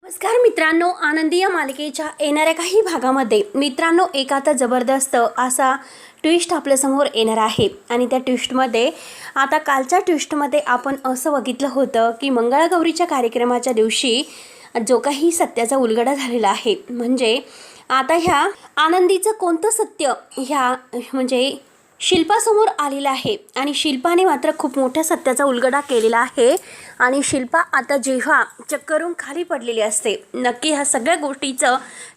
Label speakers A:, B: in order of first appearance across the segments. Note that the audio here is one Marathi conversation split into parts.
A: नमस्कार मित्रांनो, आनंदी या मालिकेच्या येणाऱ्या काही भागामध्ये मित्रांनो एक आता जबरदस्त असा ट्विस्ट आपल्यासमोर येणार आहे. आणि त्या ट्विस्टमध्ये आता कालच्या ट्विस्टमध्ये आपण असं बघितलं होतं की मंगळागौरीच्या कार्यक्रमाच्या दिवशी जो काही सत्याचा उलगडा झालेला आहे, म्हणजे आता ह्या आनंदीचं कोणतं सत्य ह्या म्हणजे शिल्पासमोर आलेला आहे. आणि शिल्पाने मात्र खूप मोठ्या सत्याचा उलगडा केलेला आहे. आणि शिल्पा आता जेव्हा चक्करून खाली पडलेली असते, नक्की ह्या सगळ्या गोष्टीचं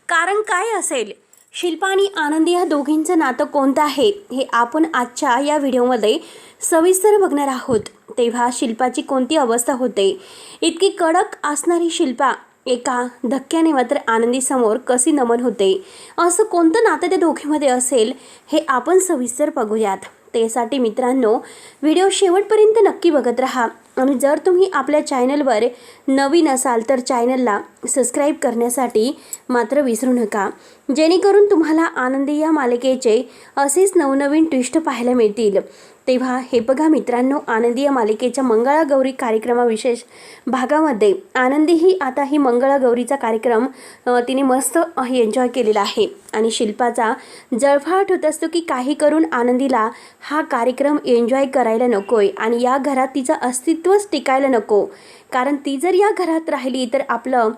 A: कारण काय असेल, शिल्पा आणि आनंदी ह्या दोघींचं नातं कोणतं आहे, हे आपण आजच्या या व्हिडिओमध्ये सविस्तर बघणार आहोत. तेव्हा शिल्पाची कोणती अवस्था होते, इतकी कडक असणारी शिल्पा एका धक्क्याने मात्र आनंदीसमोर कशी नमन होते, असं कोणतं नातं त्या दोघींमध्ये असेल, हे आपण सविस्तर बघूयात. त्यासाठी मित्रांनो व्हिडिओ शेवटपर्यंत नक्की बघत राहा. आणि जर तुम्ही आपल्या चॅनलवर नवीन असाल तर चॅनलला सबस्क्राईब करण्यासाठी मात्र विसरू नका, जेणेकरून तुम्हाला आनंदी या मालिकेचे असेच नवनवीन ट्विस्ट पाहायला मिळतील. तेव्हा हे बघा मित्रांनो, आनंदी या मालिकेच्या मंगळागौरी कार्यक्रमाविशेष भागामध्ये आनंदी ही आता ही मंगळागौरीचा कार्यक्रम तिने मस्त एन्जॉय केलेला आहे. आणि शिल्पाचा जळफाट होत असतो की काही करून आनंदीला हा कार्यक्रम एन्जॉय करायला नकोय आणि या घरात तिचं अस्तित्वच टिकायला नको. कारण ती जर या घरात राहिली तर आपलं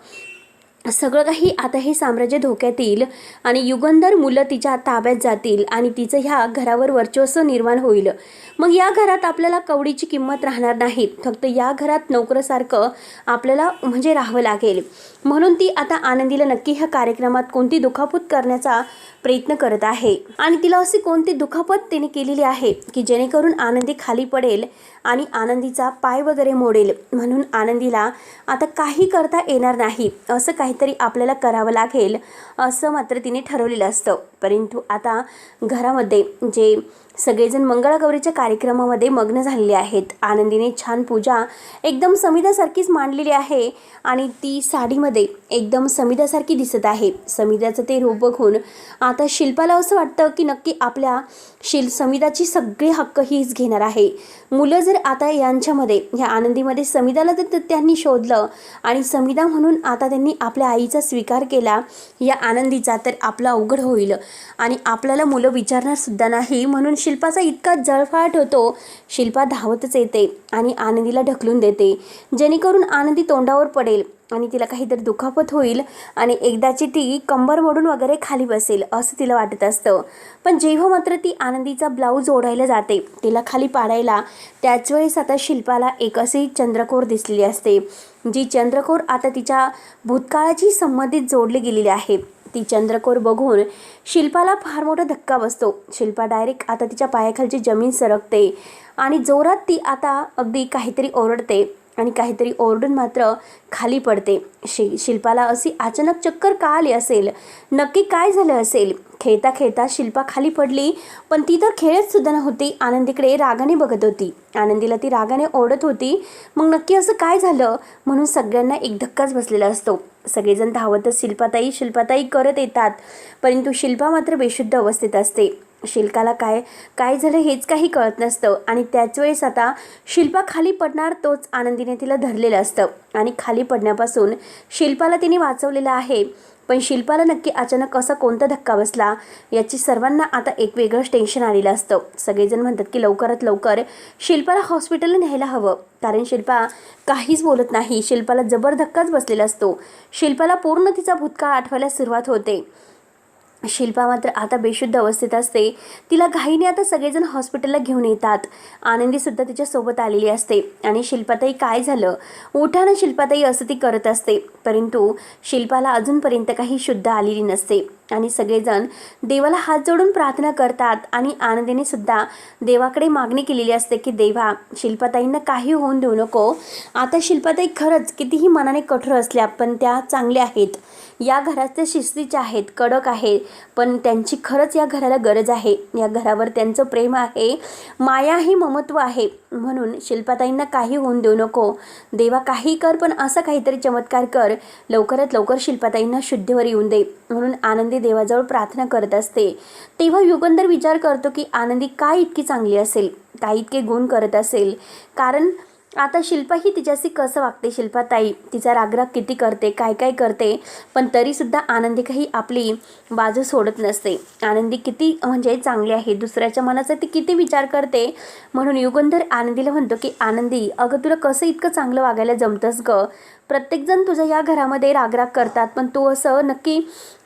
A: सगळं काही आता हे साम्राज्य धोक्यात येईल आणि युगंधर मुलं तिच्या ताब्यात जातील आणि तिचं ह्या घरावर वर्चस्व निर्माण होईल. मग या घरात आपल्याला कवडीची किंमत राहणार नाही, फक्त या घरात नोकरासारखं आपल्याला म्हणजे राहावं लागेल. म्हणून ती आता आनंदीला नक्की ह्या कार्यक्रमात कोणती दुखापत करण्याचा प्रयत्न करत आहे. आणि तिला अशी कोणती दुखापत तिने केलेली आहे की जेणेकरून आनंदी खाली पडेल आणि आनंदीचा पाय वगैरे मोडेल. म्हणून आनंदीला आता काही करता येणार नाही, असं काहीतरी आपल्याला करावं लागेल असं मात्र तिने ठरवलेलं असतं. परंतु आता घरामध्ये जे सगळेजण मंगळागौरीच्या कार्यक्रमामध्ये मग्न झालेले आहेत. आनंदीने छान पूजा एकदम समिधासारखीच मांडलेली आहे आणि ती साडीमध्ये एकदम समिधासारखी दिसत आहे. समिधाचं ते रूप बघून आता शिल्पाला असं वाटतं की नक्की आपल्या समिधाची सगळे हक्क हीच घेणार आहे. मुलं जर आता यांच्यामध्ये ह्या आनंदीमध्ये समिधाला जर त्यांनी शोधलं आणि समिधा म्हणून आता त्यांनी आपल्या आईचा स्वीकार केला या आनंदीचा, तर आपला अवघड होईल आणि आपल्याला मुलं विचारणार सुद्धा नाही. म्हणून शिल्पाचा इतका जळफाट होतो. शिल्पा धावतच येते आणि आनंदीला ढकलून देते, जेणेकरून आनंदी तोंडावर पडेल आणि तिला काहीतरी दुखापत होईल आणि एकदाची ती कंबर मोडून वगैरे खाली बसेल असं तिला वाटत असतं. पण जेव्हा मात्र ती आनंदीचा ब्लाऊज ओढायला जाते तिला खाली पाडायला, त्याच वेळेस आता शिल्पाला एक अशी चंद्रकोर दिसलेली असते, जी चंद्रकोर आता तिच्या भूतकाळाची संबंधित जोडली गेलेली आहे. ती चंद्रकोर बघून शिल्पाला फार मोठा धक्का बसतो. शिल्पा डायरेक्ट आता तिच्या पायाखालची जमीन सरकते आणि जोरात ती आता अगदी काहीतरी ओरडते आणि काहीतरी ओरडून मात्र खाली पडते. शिल्पाला अशी अचानक चक्कर का आली असेल, नक्की काय झालं असेल. खेळता खेळता शिल्पा खाली पडली, पण ती तर खेळत सुद्धा नव्हती, आनंदीकडे रागाने बघत होती. आनंदीला ती रागाने ओरडत होती. मग नक्की असं काय झालं म्हणून सगळ्यांना एक धक्काच बसलेला असतो. सगळेजण धावतच शिल्पाताई शिल्पाताई करत येतात, परंतु शिल्पा मात्र बेशुद्ध अवस्थेत असते. शिल्पाला काय झालं हेच काही कळत नसतं. आणि त्याच वेळेस आता शिल्पा खाली पडणार, तोच आनंदीने तिला धरलेलं असतं आणि खाली पडण्यापासून शिल्पाला तिने वाचवलेलं आहे. पण शिल्पाला नक्की अचानक असा कोणता धक्का बसला याची सर्वांना आता एक वेगळंच टेन्शन आलेलं असतं. सगळेजण म्हणतात की लवकरात लवकर शिल्पाला हॉस्पिटलला न्यायला हवं, कारण शिल्पा काहीच बोलत नाही. शिल्पाला जबर धक्काच बसलेला असतो. शिल्पाला पूर्ण तिचा भूतकाळ आठवायला सुरुवात होते. शिल्पा मात्र आता बेशुद्ध अवस्थेत असते. तिला घाईने आता सगळेजण हॉस्पिटलला घेऊन येतात. आनंदीसुद्धा तिच्यासोबत आलेली असते आणि शिल्पाताई काय झालं, उठा ना शिल्पाताई असं ती करत असते. परंतु शिल्पाला अजूनपर्यंत काही शुद्ध आलेली नसते आणि सगळेजण देवाला हात जोडून प्रार्थना करतात. आणि आनंदीने सुद्धा देवाकडे मागणी केलेली असते की देवा शिल्पाताईंना काही होऊन देऊ नको. आता शिल्पाताई खरंच कितीही मनाने कठोर असल्या पण त्या चांगल्या आहेत, या घरात त्या शिस्तीच्या आहेत, कडक आहेत, पण त्यांची खरंच या घराला गरज आहे. या घरावर त्यांचं प्रेम आहे, माया आहे, ममत्व आहे. म्हणून शिल्पाताईंना काही होऊन देऊ नको देवा, काही कर पण असा काहीतरी चमत्कार कर, लवकरात लवकर शिल्पाताईंना शुद्धीवर येऊन दे म्हणून आनंदी देवाजवळ प्रार्थना करत असते. तेव्हा युगंधर विचार करतो की आनंदी काय इतकी चांगली असेल, काय इतके गुण करत असेल. कारण आता शिल्पा ही तिच्याशी कसं वागते, शिल्पाताई तिचा रागराग किती करते, काय काय करते, पण तरीसुद्धा आनंदी काही आपली बाजू सोडत नसते. आनंदी किती म्हणजे चांगली आहे, दुसऱ्याच्या मनाचा ती किती विचार करते. म्हणून युगंधर आनंदीला म्हणतो की आनंदी, अगं तुला कसं इतकं चांगलं वागायला जमतंस गं. प्रत्येकजण तुझ्या या घरामध्ये रागराग करतात, पण तू असं नक्की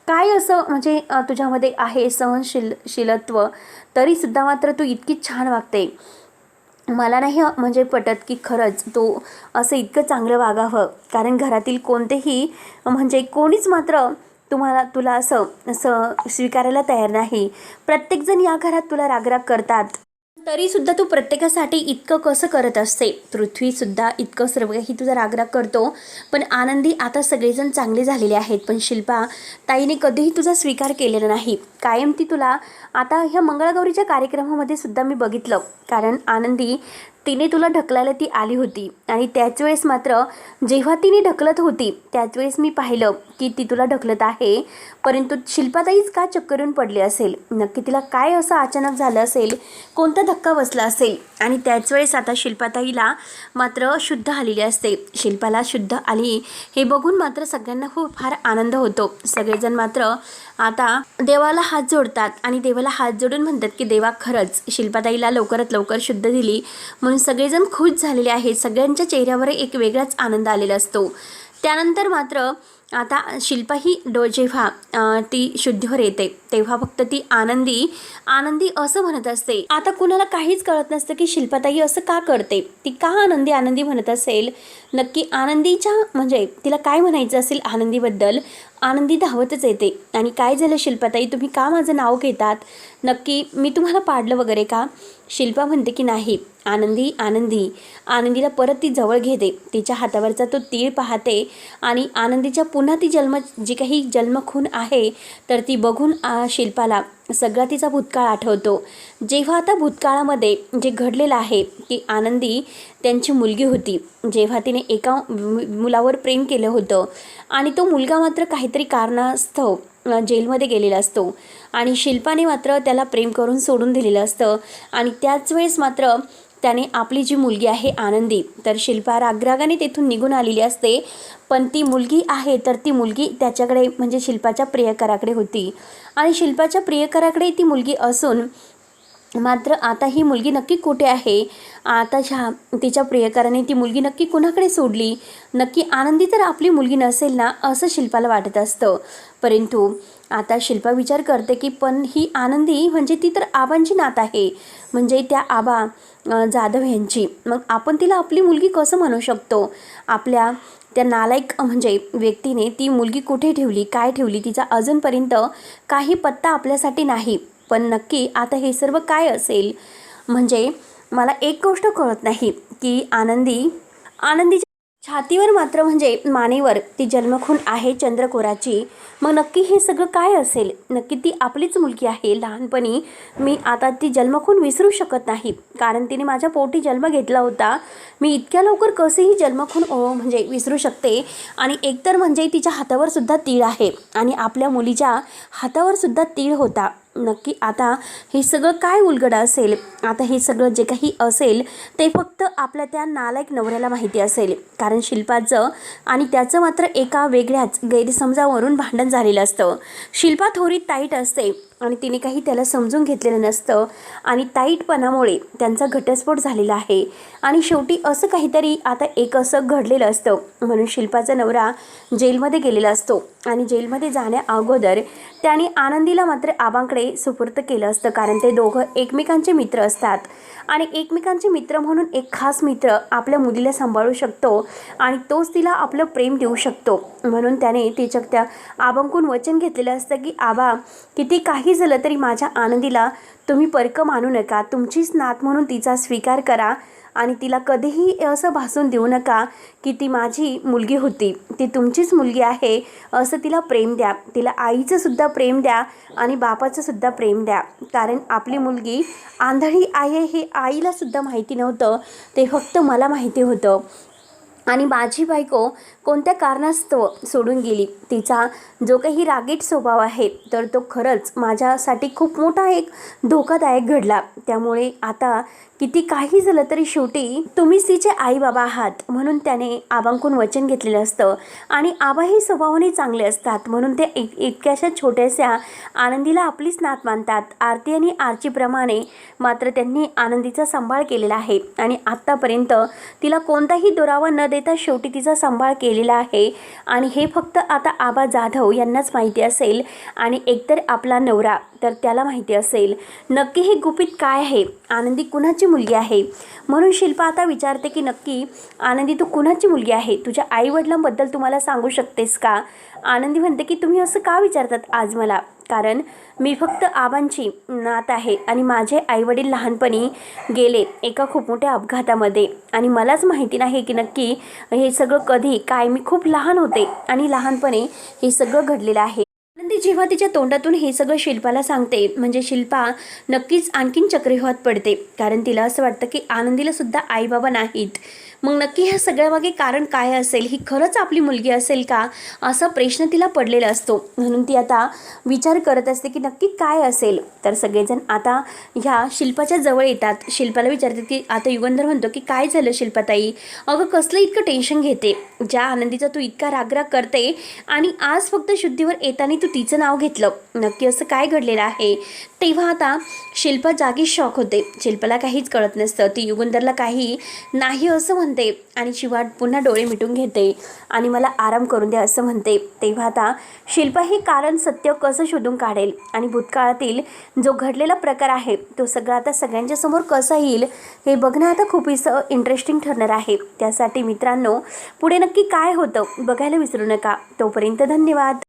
A: काय असं म्हणजे तुझ्यामध्ये आहे सहनशीलत्व, तरीसुद्धा मात्र तू इतकी छान वागते. मला नाही म्हणजे पटत की खरंच तो असं इतकं चांगलं वागावं, कारण घरातील कोणतेही म्हणजे कोणीच मात्र तुला असं असं स्वीकारायला तयार नाही. प्रत्येकजण या घरात तुला रागराग करतात, तरीसुद्धा तू प्रत्येकासाठी इतकं कसं करत असते. पृथ्वीसुद्धा इतकं सर्व काही तुझा रागराग करतो, पण आनंदी आता सगळेजण चांगले झालेले आहेत, पण शिल्पा ताईने कधीही तुझा स्वीकार केलेला नाही. कायम ती तुला आता ह्या मंगळागौरीच्या कार्यक्रमामध्ये सुद्धा मी बघितलं, कारण आनंदी तिने तुला ढकलायला ती आली होती आणि त्याच वेळेस मात्र जेव्हा तिने ढकलत होती त्याच वेळेस मी पाहिलं की ती तुला ढकलत आहे, परंतु शिल्पाताईच का चक्करून पडली असेल, नक्की तिला काय असं अचानक झालं असेल, कोणता धक्का बसला असेल. आणि त्याच वेळेस आता शिल्पाताईला मात्र शुद्ध आलेली असते. शिल्पाला शुद्ध आली हे बघून मात्र सगळ्यांना खूप फार आनंद होतो. सगळेजण मात्र आता देवाला हात जोडतात आणि देवाला हात जोडून म्हणतात की देवा खरंच शिल्पाताईला लवकरात लवकर शुद्ध दिली, म्हणून सगळेजण खुश झालेले आहेत. सगळ्यांच्या चेहऱ्यावर एक वेगळाच आनंद आलेला असतो. त्यानंतर मात्र आता शिल्पा ही जेव्हा ती शुद्धीवर येते तेव्हा फक्त ती आनंदी असं म्हणत असते. आता कुणाला काहीच कळत नसतं की शिल्पाताई असं का करते, ती का आनंदी म्हणत असेल. नक्की आनंदीच्या म्हणजे तिला काय म्हणायचं असेल आनंदीबद्दल. आनंदी धावतच येते आणि काय झालं शिल्पाताई, तुम्ही का माझं नाव घेतात, नक्की मी तुम्हाला पाडलं वगैरे का. शिल्पा म्हणते की नाही. आनंदीला परत ती जवळ घेते, तिच्या हातावरचा तो तीळ पाहते आणि आनंदीच्या पुन्हा ती जी काही जन्मखून आहे तर ती बघून शिल्पाला सगळा तिचा भूतकाळ आठवतो. जेव्हा आता भूतकाळामध्ये जे घडलेलं आहे की आनंदी त्यांची मुलगी होती, जेव्हा तिने एका मुलावर प्रेम केलं होतं आणि तो मुलगा मात्र काहीतरी कारणास्तव जेलमध्ये गेलेला असतो आणि शिल्पाने मात्र त्याला प्रेम करून सोडून दिलेलं असतं. आणि त्याच वेळेस मात्र त्याने आपली जी मुलगी आहे आनंदी, तर शिल्पा रागरागाने तेथून निघून आलेली असते, पण ती मुलगी आहे तर ती मुलगी त्याच्याकडे म्हणजे शिल्पाच्या प्रियकराकडे होती आणि शिल्पाच्या प्रियकराकडे ती मुलगी असून मात्र आता ही मुलगी नक्की कुठे आहे, आता तिच्या प्रियकराने ती मुलगी नक्की कुणाकडे सोडली, नक्की आनंदी तर आपली मुलगी नसेल ना, असं शिल्पाला वाटत असतं. परंतु आता शिल्पा विचार करते की पण ही आनंदी म्हणजे ती तर आबांची नात आहे, म्हणजे त्या आबा जाधव यांची, मग आपण तिला आपली मुलगी कसं म्हणू शकतो. आपल्या त्या नालायक म्हणजे व्यक्तीने ती मुलगी कुठे ठेवली, काय ठेवली, तिचा अजूनपर्यंत काही पत्ता आपल्यासाठी नाही. पण नक्की आता हे सर्व काय असेल. म्हणजे मला एक गोष्ट कळत नाही की आनंदीच्या छातीवर मात्र म्हणजे मानेवर ती जन्मखून आहे चंद्रकोराची, मग नक्की हे सगळं काय असेल. नक्की ती आपलीच मुलगी आहे. लहानपणी मी आता ती जन्मखून विसरू शकत नाही, कारण तिने माझ्या पोटी जन्म घेतला होता. मी इतक्या लवकर कसेही जन्मखून म्हणजे विसरू शकते. आणि एकतर म्हणजे तिच्या हातावर सुद्धा तीळ आहे आणि आपल्या मुलीच्या हातावर सुद्धा तीळ होता. नक्की आता हे सगळं काय उलगडं असेल. आता हे सगळं जे काही असेल ते फक्त आपल्या त्या नालायक नवऱ्याला माहिती असेल, कारण शिल्पाचं आणि त्याचं मात्र एका वेगळ्याच गैरसमजावरून भांडण झालेलं असतं. शिल्पा थोडी ताईट असते आणि तिने काही त्याला समजून घेतलेलं नसतं आणि ताईटपणामुळे त्यांचा घटस्फोट झालेला आहे. आणि शेवटी असं काहीतरी आता एक असं घडलेलं असतं, म्हणून शिल्पाचा नवरा जेलमध्ये गेलेला असतो आणि जेलमध्ये जाण्या अगोदर त्याने आनंदीला मात्र आबांकडे सुपूर्द केलं असतं, कारण ते दोघं एकमेकांचे मित्र असतात आणि एकमेकांचे मित्र म्हणून एक खास मित्र आपल्या मुलीला सांभाळू शकतो आणि तोच तिला आपलं प्रेम देऊ शकतो. म्हणून त्याने त्या आबांकडून वचन घेतलेलं असतं की आबा, किती काही झालं तरी माझ्या आनंदीला तुम्ही परक मानू नका, तुमचीच नात म्हणून तिचा स्वीकार करा आणि तिला कधीही असं भासून देऊ नका की ती माझी मुलगी होती, ती तुमचीच मुलगी आहे असं तिला प्रेम द्या. तिला आईचं सुद्धा प्रेम द्या आणि बापाचं सुद्धा प्रेम द्या, कारण आपली मुलगी आंधळी आहे हे आईला सुद्धा माहिती नव्हतं, ते फक्त मला माहिती होतं. आणि माझी बायको कोणत्या कारणास्तव सोडून गेली. तिचा जो काही रागीट स्वभाव आहे तर तो खरंच माझ्यासाठी खूप मोठा एक धोकादायक घडला. त्यामुळे आता किती काही झालं तरी शेवटी तुम्हीच तिचे आई बाबा आहात म्हणून त्याने आबांकडून वचन घेतलेलं असतं. आणि आबा हे स्वभावाने चांगले असतात म्हणून ते इतक्याशा छोट्याशा आनंदीला आपलीच नात मानतात. आरती आणि आर्चीप्रमाणे मात्र त्यांनी आनंदीचा सांभाळ केलेला आहे आणि आत्तापर्यंत तिला कोणताही दुरावा न देता शेवटी तिचा सांभाळ केलेला आहे. आणि हे फक्त आता आबा जाधव यांनाच माहिती असेल आणि एकतर आपला नवरा तर त्याला माहिती असेल नक्की हे गुपित काय आहे, आनंदी कुणाची मुलगी आहे. म्हणून शिल्पा आता विचारते की नक्की आनंदी तू कुणाची मुलगी आहे, तुझ्या आईवडिलांबद्दल तुम्हाला सांगू शकतेस का. आनंदी म्हणते की तुम्ही असं का विचारतात आज मला, कारण मी फक्त आबांची नात आहे आणि माझे आईवडील लहानपणी गेले एका खूप मोठ्या अपघातामध्ये आणि मलाच माहिती नाही की नक्की हे सगळं कधी काय. मी खूप लहान होते आणि लहानपणी हे सगळं घडलेलं आहे. आनंदी जेव्हा तिच्या तोंडातून हे सगळं शिल्पाला सांगते म्हणजे शिल्पा नक्कीच आणखीन चक्रव्यूहात पडते. कारण तिला असं वाटतं की आनंदीला सुद्धा आई बाबा नाहीत. मग नक्की ह्या सगळ्यामागे कारण काय असेल, ही खरंच आपली मुलगी असेल का, असा प्रश्न तिला पडलेला असतो. म्हणून ती आता विचार करत असते की नक्की काय असेल. तर सगळेजण आता ह्या शिल्पाच्या जवळ येतात. शिल्पाला विचारतात की आता युगंधर म्हणतो की काय झालं शिल्पाताई, अगं कसलं इतकं टेन्शन घेते, ज्या आनंदीचा तू इतका रागराग करते आणि आज फक्त शुद्धीवर येताना तू तिचं नाव घेतलं, नक्की असं काय घडलेलं आहे. तेव्हा आता शिल्पा जागी शॉक होते. शिल्पाला काहीच कळत नसतं. ती युगंधरला काही नाही असं म्हणते आणि शिवाट पुन्हा डोळे मिटून घेते आणि मला आराम करून द्या असं म्हणते. तेव्हा आता शिल्पा हे कारण सत्य कसं शोधून काढेल आणि भूतकाळातील जो घडलेला प्रकार आहे तो सगळा आता सगळ्यांच्या समोर कसा येईल हे बघणं आता खूपच इंटरेस्टिंग ठरणार आहे. त्यासाठी मित्रांनो पुढे नक्की काय होतं बघायला विसरू नका. तोपर्यंत धन्यवाद.